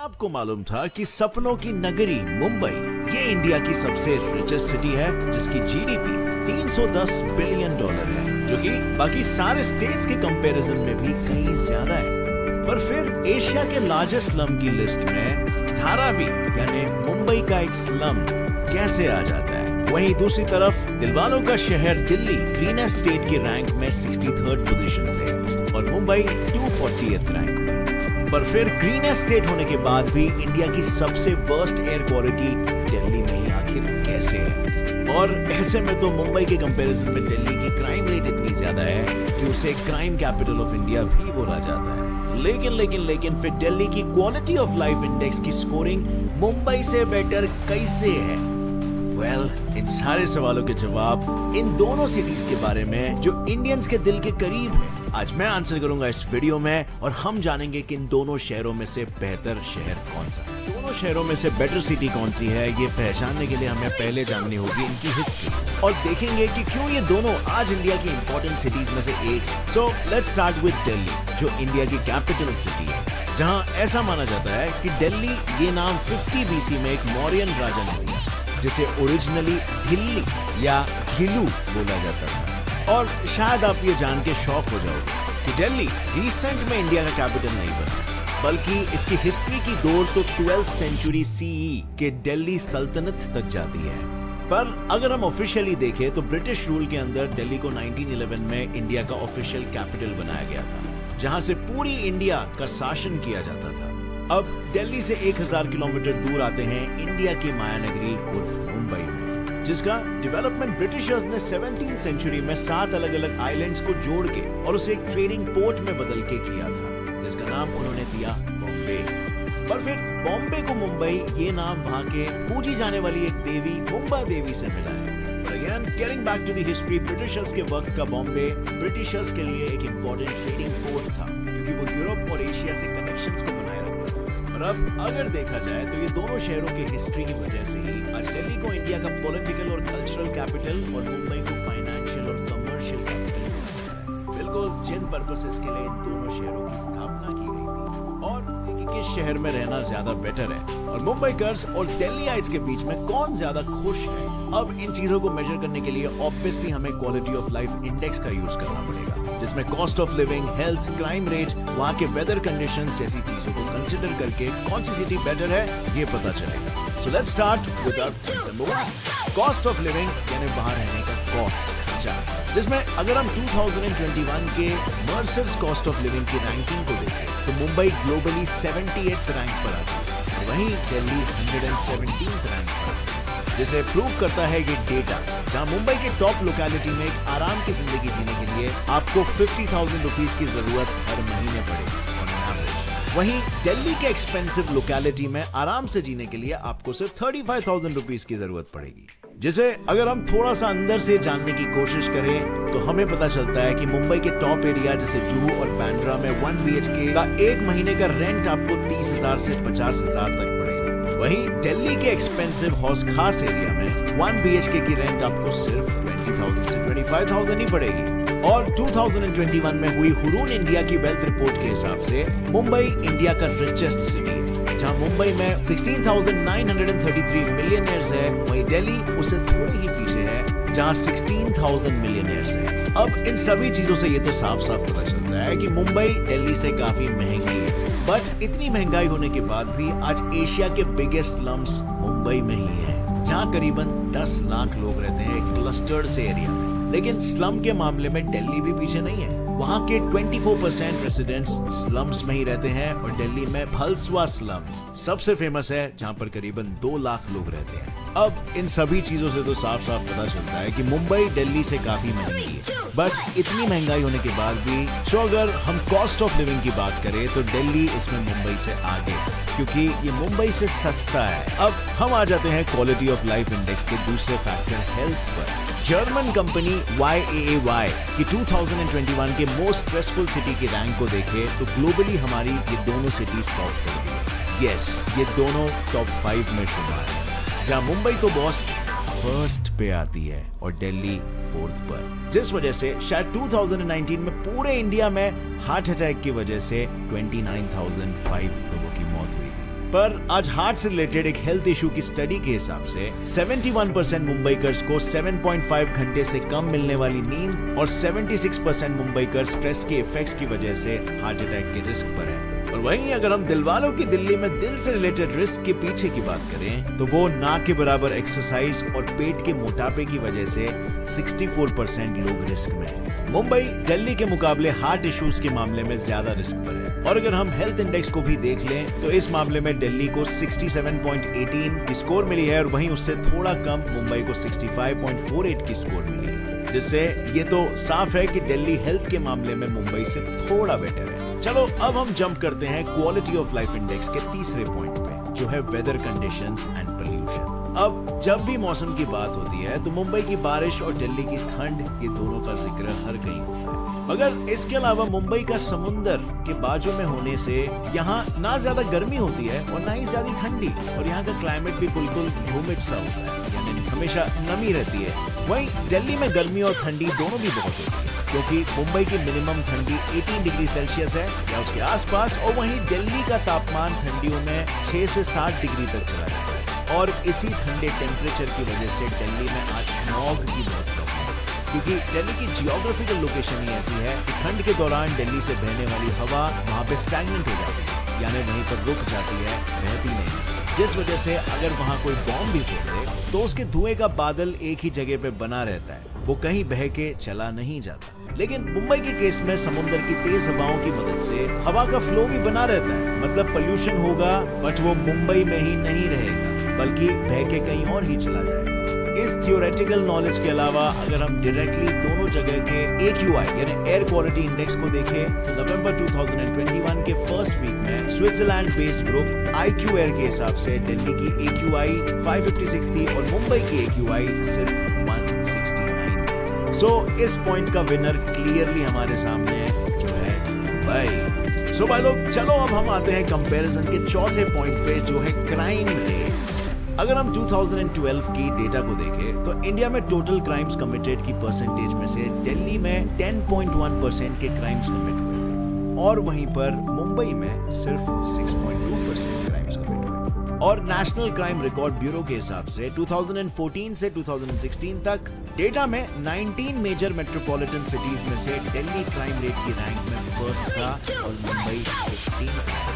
आपको मालूम था कि सपनों की नगरी मुंबई ये इंडिया की सबसे रिचेस्ट सिटी है, जिसकी जीडीपी 310 बिलियन डॉलर है, जो कि बाकी सारे स्टेट्स के कंपैरिजन में भी कहीं ज्यादा है। पर फिर एशिया के लार्जेस्ट स्लम की लिस्ट में धारावी यानी मुंबई का एक स्लम कैसे आ जाता है? वहीं दूसरी तरफ दिलवालों का शहर दिल्ली ग्रीनेस्ट स्टेट की रैंक में 63rd पोजीशन पे और मुंबई 240th रैंक पर फिर ग्रीनेस्ट स्टेट होने के बाद भी इंडिया की सबसे वर्स्ट एयर क्वालिटी दिल्ली में ही आखिर कैसे है? और ऐसे में तो मुंबई के कंपैरिजन में दिल्ली की क्राइम रेट इतनी ज्यादा है कि उसे क्राइम कैपिटल ऑफ इंडिया भी बोला जाता है। लेकिन फिर दिल्ली की क्वालिटी ऑफ लाइफ इंडेक्स की स्कोरिंग मुंबई से बेटर कैसे है? इन सारे सवालों के जवाब इन दोनों सिटीज के बारे में जो इंडियंस के दिल के करीब है, आज मैं आंसर करूंगा इस वीडियो में और हम जानेंगे कि इन दोनों शहरों में से बेहतर शहर कौन सा है। दोनों शहरों में से बेटर सिटी कौन सी है, ये पहचानने के लिए हमें पहले जाननी होगी इनकी हिस्ट्री और देखेंगे कि क्यों ये दोनों आज इंडिया की इंपॉर्टेंट सिटीज में से एक है। So let's start with Delhi, जो इंडिया की कैपिटल सिटी है, जहाँ ऐसा माना जाता है कि दिल्ली ये नाम 50 BC में एक मौर्यन राजा ने दिया, जिसे ओरिजिनली दिल्ली या घिलू बोला जाता था। और शायद आप ये जान के शॉक हो जाओगे कि दिल्ली रिसेंट में इंडिया का कैपिटल नहीं बना, बल्कि इसकी हिस्ट्री की दौड़ तो 12th सेंचुरी CE के दिल्ली सल्तनत तक जाती है। पर अगर हम ऑफिशियली देखें तो ब्रिटिश रूल के अंदर दिल्ली को 1911 में इंडिया का ऑफिशियल कैपिटल बनाया गया था, जहां से पूरी इंडिया का शासन किया जाता था। अब दिल्ली से 1000 किलोमीटर दूर आते हैं इंडिया की मायानगरी उर्फ मुंबई में, जिसका डेवलपमेंट ब्रिटिशर्स ने 17th सेंचुरी में 7 अलग अलग आइलैंड्स को जोड़ के और उसे एक ट्रेडिंग पोर्ट में बदल के किया था, जिसका नाम उन्होंने दिया बॉम्बे। पर फिर बॉम्बे को मुंबई ये नाम वहां के पूजी जाने वाली एक देवी मुंबा देवी से मिला है। Again, getting back to the history, Britishers के वक्त का बॉम्बे ब्रिटिशर्स के लिए एक इम्पोर्टेंट ट्रेडिंग पोर्ट था, क्योंकि वो यूरोप और एशिया से कनेक्शंस को बनाए रखता था। और अब अगर देखा जाए तो ये दोनों शहरों के हिस्ट्री की वजह से ही आज दिल्ली को इंडिया का पॉलिटिकल और कल्चरल कैपिटल और मुंबई को फाइनेंशियल और कमर्शियल कैपिटल, बिल्कुल जिन पर्पसेस के लिए इन दोनों शहरों की स्थापना की गई थी और किस शहर में रहना ज्यादा बेटर है और मुंबईकर्स और दिल्लीइट्स के बीच में कौन ज्यादा खुश है। अब इन चीजों को मेजर करने के लिए ऑब्वियसली हमें क्वालिटी ऑफ लाइफ इंडेक्स का यूज करना पड़ेगा, जिसमें cost of living, health, crime rate, वहाँ के वेदर कंडीशंस जैसी चीजों को कंसिडर करके कौन सी सिटी बेटर है ये पता चलेगा। So let's start with number 1, cost of living यानी बाहर रहने का कॉस्ट, जिसमें अगर हम 2021 के मर्सर्स कॉस्ट ऑफ लिविंग की रैंकिंग को देखें तो मुंबई ग्लोबली 78th रैंक पर आती है, वहीं दिल्ली 117th रैंक पर, जिसे प्रूव करता है ये डेटा, जहां मुंबई के टॉप लोकेलिटी में एक आराम की जिंदगी जीने के लिए आपको 50,000 रुपीज की जरूरत हर महीने पड़ेगी ऑन एवरेज। वहीं दिल्ली के एक्सपेंसिव लोकेलिटी में आराम से जीने के लिए आपको सिर्फ 35,000 रुपीज की जरूरत पड़ेगी, जिसे अगर हम थोड़ा सा अंदर से जानने की कोशिश करें तो हमें पता चलता है कि मुंबई के टॉप एरिया जैसे जुहू और बांद्रा में 1 BHK का एक महीने का रेंट आपको 30,000 से 50,000 तक पड़ेगा। वहीं दिल्ली के एक्सपेंसिव हौस खास एरिया में 1 BHK की रेंट आपको सिर्फ 20,000 से 25,000 ही पड़ेगी। और 2021 में हुई हुरून इंडिया की वेल्थ रिपोर्ट के हिसाब से मुंबई इंडिया का रिचेस्ट सिटी है, जहां मुंबई में 16,933 मिलियनियर्स है, वहीं दिल्ली उससे थोड़ी ही पीछे है जहां 16,000 मिलियनियर्स है। अब इन सभी चीजों से ये तो साफ साफ पता चलता है कि मुंबई दिल्ली से काफी महंगी है। बट इतनी महंगाई होने के बाद भी आज एशिया के बिगेस्ट स्लम्स मुंबई में ही है, जहां करीबन 10 लाख लोग रहते हैं एक क्लस्टर्ड से एरिया में। लेकिन स्लम के मामले में दिल्ली भी पीछे नहीं है, वहाँ के 24% रेसिडेंट्स स्लम्स में ही रहते हैं और दिल्ली में भलसवा स्लम सबसे फेमस है, जहाँ पर करीबन 2 लाख लोग रहते हैं। अब इन सभी चीजों से तो साफ साफ पता चलता है कि मुंबई दिल्ली से काफी महंगी है। बट इतनी महंगाई होने के बाद भी अगर हम कॉस्ट ऑफ लिविंग की बात करें तो दिल्ली इसमें मुंबई से आगे है, क्योंकि ये मुंबई से सस्ता है। अब हम आ जाते हैं क्वालिटी ऑफ लाइफ इंडेक्स के दूसरे फैक्टर हेल्थ पर। जर्मन कंपनी YAAY की 2021 के मोस्ट स्ट्रेसफुल सिटी की रैंक को देखें तो ग्लोबली हमारी ये दोनों सिटीज टॉप कर रही है। यस, ये दोनों टॉप 5 में शुमार है, जहां मुंबई तो बॉस फर्स्ट पे आती है और दिल्ली 4th पर, जिस वजह से शायद 2019 में पूरे इंडिया में हार्ट अटैक की वजह से 29,005 लोगों की मौत हुई थी। पर आज हार्ट से रिलेटेड एक हेल्थ इशू की स्टडी के हिसाब से 71% मुंबईकर्स को 7.5 घंटे से कम मिलने वाली नींद और 76% मुंबईकर स्ट्रेस के इफेक्ट्स की वजह से हार्ट अटैक के रिस्क पर है। और वहीं अगर हम दिलवालों की दिल्ली में दिल से रिलेटेड रिस्क के पीछे की बात करें तो वो ना के बराबर एक्सरसाइज और पेट के मोटापे की वजह से 64% लोग रिस्क में हैं। मुंबई दिल्ली के मुकाबले हार्ट इश्यूज के मामले में ज्यादा रिस्क पर है। और अगर हम हेल्थ इंडेक्स को भी देख लें तो इस मामले में दिल्ली को 67.18 की स्कोर मिली है और वहीं उससे थोड़ा कम मुंबई को 65.48 की स्कोर मिली है, जिससे ये तो साफ है कि दिल्ली हेल्थ के मामले में मुंबई से थोड़ा बेटर है। चलो अब हम जंप करते हैं क्वालिटी ऑफ लाइफ इंडेक्स के तीसरे पॉइंट पे, जो है वेदर कंडीशंस एंड पोल्यूशन। अब जब भी मौसम की बात होती है तो मुंबई की बारिश और दिल्ली की ठंड, ये दोनों का जिक्र हर कहीं होता है। मगर इसके अलावा मुंबई का समुंदर के बाजू में होने से यहाँ ना ज्यादा गर्मी होती है और ना ही ज्यादा ठंडी, और यहाँ का क्लाइमेट भी बिल्कुल ह्यूमिड सा होता है, यानी हमेशा नमी रहती है। वहीं दिल्ली में गर्मी और ठंडी दोनों भी बहुत होती है, क्योंकि मुंबई की मिनिमम ठंडी 18 डिग्री सेल्सियस है या उसके आसपास, और वहीं दिल्ली का तापमान ठंडियों में 6 से 7 डिग्री तक चला जाता है। और इसी ठंडे टेम्परेचर की वजह से दिल्ली में आज स्मॉग की बहुत प्रॉब्लम है, क्योंकि दिल्ली की जियोग्राफिकल लोकेशन ही ऐसी है कि ठंड के दौरान दिल्ली से बहने वाली हवा वहाँ पे स्टैग्नेंट हो जाती है, यानी वहीं पर रुक जाती है, बहती नहीं, जिस वजह से अगर वहाँ कोई बॉम्ब भी फोड़ दे तो उसके धुएं का बादल एक ही जगह पे बना रहता है, वो कहीं बह के चला नहीं जाता। लेकिन मुंबई के केस में समुद्र की तेज हवाओं की मदद से हवा का फ्लो भी बना रहता है, मतलब पोल्यूशन होगा बट वो मुंबई में ही नहीं रहेगा, बल्कि बह के कहीं और ही चला जाएगा। इस थियोरेटिकल नॉलेज के अलावा अगर हम डायरेक्टली दोनों जगह के AQI यानी एयर क्वालिटी इंडेक्स को देखें तो नवंबर 2021 के फर्स्ट वीक में Switzerland based group IQ air के हिसाब से दिल्ली की AQI 556 थी और मुंबई की AQI सिर्फ 169 थी। सो इस पॉइंट का विनर क्लियरली हमारे सामने है, जो है मुंबई। सो भाई लोग चलो अब हम आते हैं कंपैरिजन के चौथे पॉइंट पे, जो है क्राइम रेट। अगर हम 2012 की डेटा को देखें तो इंडिया में टोटल क्राइम्स कमिटेड की परसेंटेज में से दिल्ली में 10.1% के क्राइम्स कमिट हुए और वहीं पर मुंबई में सिर्फ 6.2% क्राइम्स कमिट हुए। और नेशनल क्राइम रिकॉर्ड ब्यूरो के हिसाब से 2014 से 2016 तक डेटा में 19 मेजर मेट्रोपॉलिटन सिटीज में से दिल्ली क्राइम रेट की रैंक में फर्स्ट था और मुंबई 15th था।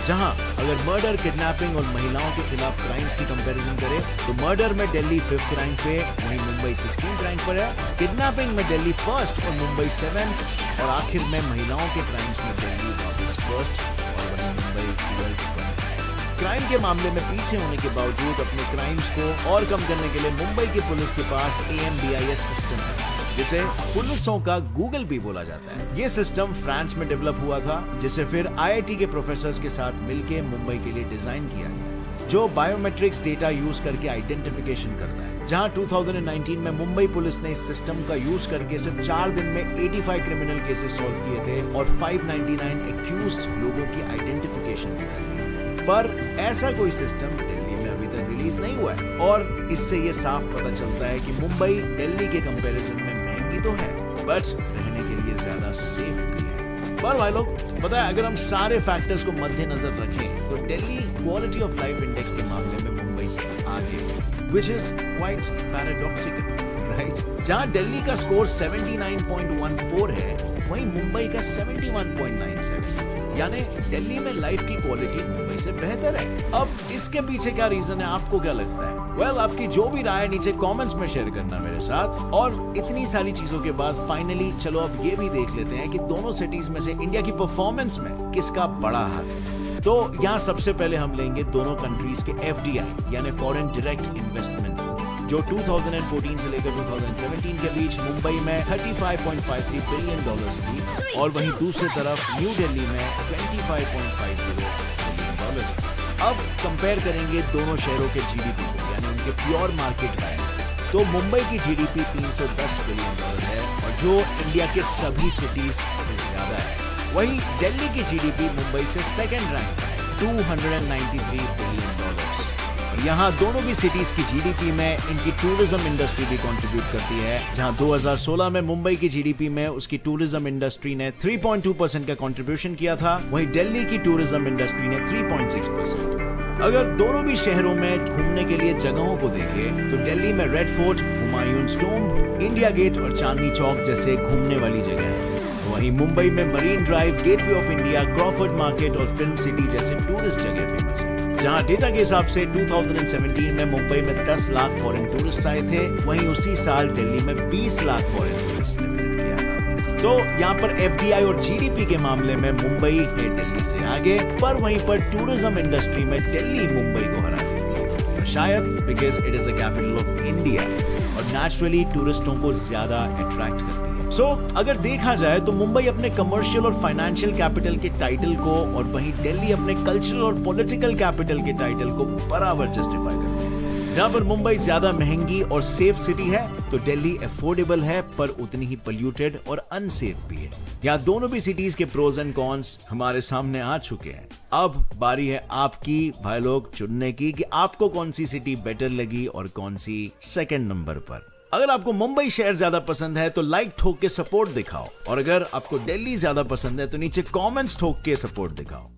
जहां अगर मर्डर, किडनैपिंग और महिलाओं के खिलाफ क्राइम्स की कंपैरिजन करें तो मर्डर में दिल्ली 5th रैंक पे, वहीं मुंबई 16th रैंक पर है। किडनैपिंग में दिल्ली 1st और मुंबई 7th, और आखिर में महिलाओं के क्राइम्स में दिल्ली वापस 1st और वहीं मुंबई 12th पर है। क्राइम के मामले में पीछे होने के बावजूद अपने क्राइम्स को और कम करने के लिए मुंबई की पुलिस के पास AMBIS सिस्टम है, जिसे पुलिसों का गूगल भी बोला जाता है। ये सिस्टम फ्रांस में डेवलप हुआ था, जिसे फिर IIT के प्रोफेसर्स के साथ मिलकर मुंबई के लिए डिजाइन किया गया, जो बायोमेट्रिक्स डेटा यूज करके आइडेंटिफिकेशन करता है। जहां 2019 में मुंबई पुलिस ने इस सिस्टम का यूज करके सिर्फ 4 दिन में 85 क्रिमिनल केसेस सॉल्व किए थे और 599 एक्यूज्ड लोगों की आइडेंटिफिकेशन कर ली। पर ऐसा कोई सिस्टम दिल्ली में अभी तक रिलीज नहीं हुआ है, और इससे ये साफ पता चलता है कि मुंबई दिल्ली के कंपैरिजन में महंगी तो है बट रहने के लिए ज्यादा सेफ भी है। पर भाई लोग पता है, अगर हम सारे फैक्टर्स को मद्देनजर रखें तो Delhi quality of life index के मामले में मुंबई से आगे है, which is quite paradoxical, right? जहां दिल्ली का स्कोर 79.14 है, वहीं मुंबई का 71.97, यानी दिल्ली में लाइफ की क्वालिटी मुंबई से बेहतर है। अब इसके पीछे क्या रीजन है, आपको क्या लगता है? वेल, आपकी जो भी राय नीचे कमेंट्स में शेयर करना मेरे साथ। और इतनी सारी चीजों के बाद फाइनली चलो अब ये भी देख लेते हैं कि दोनों सिटीज में से इंडिया की परफॉर्मेंस में किसका बड़ा हाथ है। तो यहाँ सबसे पहले हम लेंगे दोनों कंट्रीज के FDI यानी फॉरेन डायरेक्ट इन्वेस्टमेंट, जो 2014 से लेकर 2017 के बीच मुंबई में $35.53 बिलियन थी और वहीं दूसरी तरफ न्यू दिल्ली में $25.50 बिलियन। अब कंपेयर करेंगे दोनों शहरों के GDP को, यानी उनके प्योर मार्केट वैल्यू। तो मुंबई की GDP $310 बिलियन है और जो इंडिया के सभी सिटीज से ज्यादा है। वहीं दिल्ली की GDP मुंबई से सेकंड रैंक है, $293 बिलियन। यहाँ दोनों भी सिटीज की जीडीपी में इनकी टूरिज्म इंडस्ट्री भी कंट्रीब्यूट करती है, जहाँ 2016 में मुंबई की जीडीपी में उसकी टूरिज्म इंडस्ट्री ने 3.2% का कंट्रीब्यूशन किया था, वहीं दिल्ली की टूरिज्म इंडस्ट्री ने 3.6%। अगर दोनों भी शहरों में घूमने के लिए जगहों को देखें तो दिल्ली में Red Fort, Humayun's Tomb, India Gate और चांदनी चौक जैसे घूमने वाली जगह है। वहीं मुंबई में marine drive, gateway of India, Crawford market और फिल्म सिटी जैसे टूरिस्ट जगह फेमस है। जहां डेटा के हिसाब से 2017 में मुंबई में 10 लाख फॉरेन टूरिस्ट आए थे, वहीं उसी साल दिल्ली में 20 लाख फॉरेन टूरिस्ट ने विजिट किया था। तो यहाँ पर एफडीआई और जीडीपी के मामले में मुंबई है दिल्ली से आगे, पर वहीं पर टूरिज्म इंडस्ट्री में दिल्ली मुंबई को हरा देती है, शायद because it is the capital of India और नेचुरली टूरिस्टों को ज्यादा अट्रैक्ट करती है। अगर देखा जाए तो मुंबई अपने कमर्शियल और फाइनेंशियल कैपिटल के टाइटल को और वहीं दिल्ली अपने कल्चरल और पॉलिटिकल कैपिटल के टाइटल को बराबर जस्टिफाई करती है। जहां पर मुंबई ज्यादा महंगी और सेफ सिटी है तो दिल्ली अफोर्डेबल है पर उतनी ही पोल्यूटेड और अनसेफ भी है। यहाँ दोनों भी सिटीज के प्रोज एंड कॉन्स हमारे सामने आ चुके हैं। अब बारी है आपकी भाई लोग चुनने की कि आपको कौन सी सिटी बेटर लगी और कौन सी सेकंड नंबर पर। अगर आपको मुंबई शहर ज्यादा पसंद है तो लाइक ठोक के सपोर्ट दिखाओ, और अगर आपको दिल्ली ज्यादा पसंद है तो नीचे कमेंट्स ठोक के सपोर्ट दिखाओ।